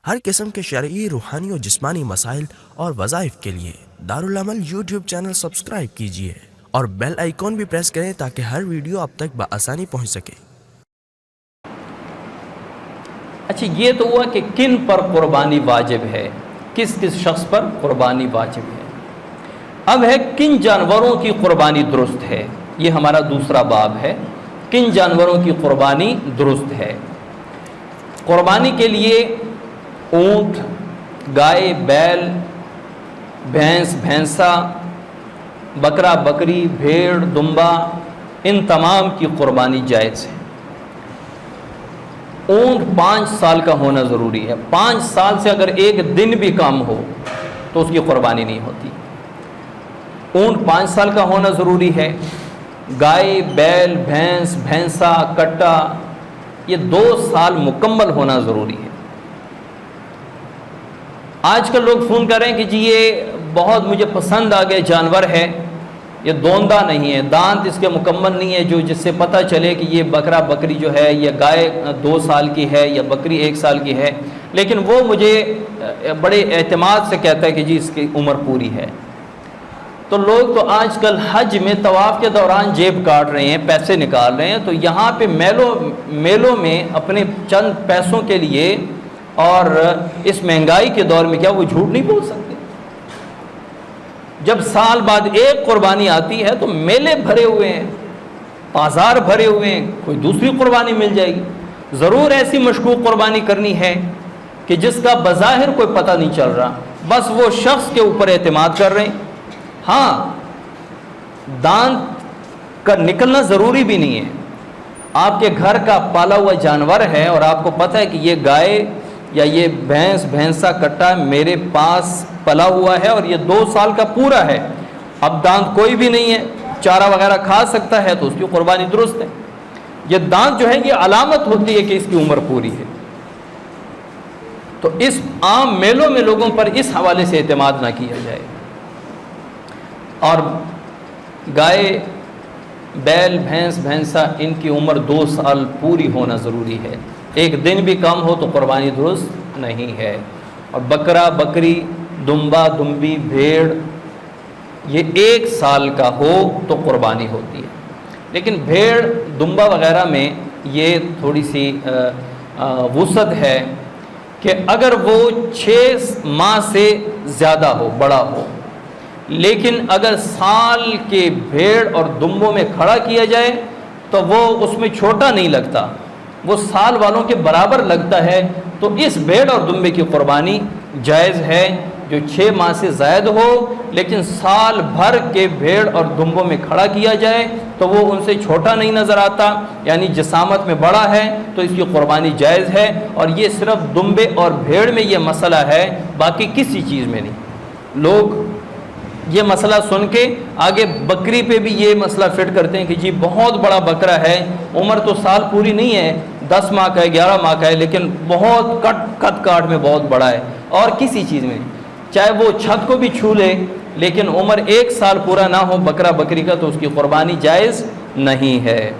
ہر قسم کے شرعی، روحانی اور جسمانی مسائل اور وظائف کے لیے دارالعمل یوٹیوب چینل سبسکرائب کیجیے اور بیل آئیکن بھی پریس کریں تاکہ ہر ویڈیو آپ تک بآسانی پہنچ سکے۔ اچھا، یہ تو ہوا کہ کن پر قربانی واجب ہے، کس کس شخص پر قربانی واجب ہے۔ اب ہے کن جانوروں کی قربانی درست ہے، یہ ہمارا دوسرا باب ہے، کن جانوروں کی قربانی درست ہے۔ قربانی کے لیے اونٹ، گائے، بیل، بھینس، بھینسا، بکرا، بکری، بھیڑ، دمبا، ان تمام کی قربانی جائز ہے۔ اونٹ 5 سال کا ہونا ضروری ہے، 5 سال سے اگر ایک دن بھی کم ہو تو اس کی قربانی نہیں ہوتی۔ اونٹ 5 سال کا ہونا ضروری ہے۔ گائے، بیل، بھینس، بھینسا، کٹا، یہ 2 سال مکمل ہونا ضروری ہے۔ آج کل لوگ فون کر رہے ہیں کہ جی یہ بہت مجھے پسند آ گیا جانور ہے، یہ دوندہ نہیں ہے، دانت اس کے مکمل نہیں ہے جس سے پتہ چلے کہ یہ بکرا بکری جو ہے، یہ گائے 2 سال کی ہے یا بکری 1 سال کی ہے، لیکن وہ مجھے بڑے اعتماد سے کہتا ہے کہ جی اس کی عمر پوری ہے۔ تو لوگ تو آج کل حج میں طواف کے دوران جیب کاٹ رہے ہیں، پیسے نکال رہے ہیں، تو یہاں پہ میلوں میں اپنے چند پیسوں کے لیے اور اس مہنگائی کے دور میں کیا وہ جھوٹ نہیں بول سکتے؟ جب سال بعد ایک قربانی آتی ہے تو میلے بھرے ہوئے ہیں، بازار بھرے ہوئے ہیں، کوئی دوسری قربانی مل جائے گی۔ ضرور ایسی مشکوک قربانی کرنی ہے کہ جس کا بظاہر کوئی پتہ نہیں چل رہا، بس وہ شخص کے اوپر اعتماد کر رہے ہیں۔ ہاں، دانت کا نکلنا ضروری بھی نہیں ہے۔ آپ کے گھر کا پالا ہوا جانور ہے اور آپ کو پتہ ہے کہ یہ گائے یا یہ بھینس، بھینسا، کٹا میرے پاس پلا ہوا ہے اور یہ 2 سال کا پورا ہے، اب دانت کوئی بھی نہیں ہے، چارہ وغیرہ کھا سکتا ہے، تو اس کی قربانی درست ہے۔ یہ دانت جو ہے یہ علامت ہوتی ہے کہ اس کی عمر پوری ہے۔ تو اس عام میلوں میں لوگوں پر اس حوالے سے اعتماد نہ کیا جائے۔ اور گائے، بیل، بھینس، بھینسا، ان کی عمر 2 سال پوری ہونا ضروری ہے، ایک دن بھی کم ہو تو قربانی درست نہیں ہے۔ اور بکرا، بکری، دمبا، دمبی، بھیڑ، یہ 1 سال کا ہو تو قربانی ہوتی ہے۔ لیکن بھیڑ، دمبا وغیرہ میں یہ تھوڑی سی وسعت ہے کہ اگر وہ 6 ماہ سے زیادہ ہو، بڑا ہو، لیکن اگر سال کے بھیڑ اور دمبوں میں کھڑا کیا جائے تو وہ اس میں چھوٹا نہیں لگتا، وہ سال والوں کے برابر لگتا ہے، تو اس بھیڑ اور دمبے کی قربانی جائز ہے۔ جو 6 ماہ سے زائد ہو لیکن سال بھر کے بھیڑ اور دمبوں میں کھڑا کیا جائے تو وہ ان سے چھوٹا نہیں نظر آتا، یعنی جسامت میں بڑا ہے، تو اس کی قربانی جائز ہے۔ اور یہ صرف دمبے اور بھیڑ میں یہ مسئلہ ہے، باقی کسی چیز میں نہیں۔ لوگ یہ مسئلہ سن کے آگے بکری پہ بھی یہ مسئلہ فٹ کرتے ہیں کہ جی بہت بڑا بکرا ہے، عمر تو سال پوری نہیں ہے، 10 ماہ کا ہے، 11 ماہ کا ہے، لیکن بہت قد کاٹ میں بہت بڑا ہے، اور کسی چیز میں نہیں، چاہے وہ چھت کو بھی چھو لے لیکن عمر 1 سال پورا نہ ہو بکرا بکری کا، تو اس کی قربانی جائز نہیں ہے۔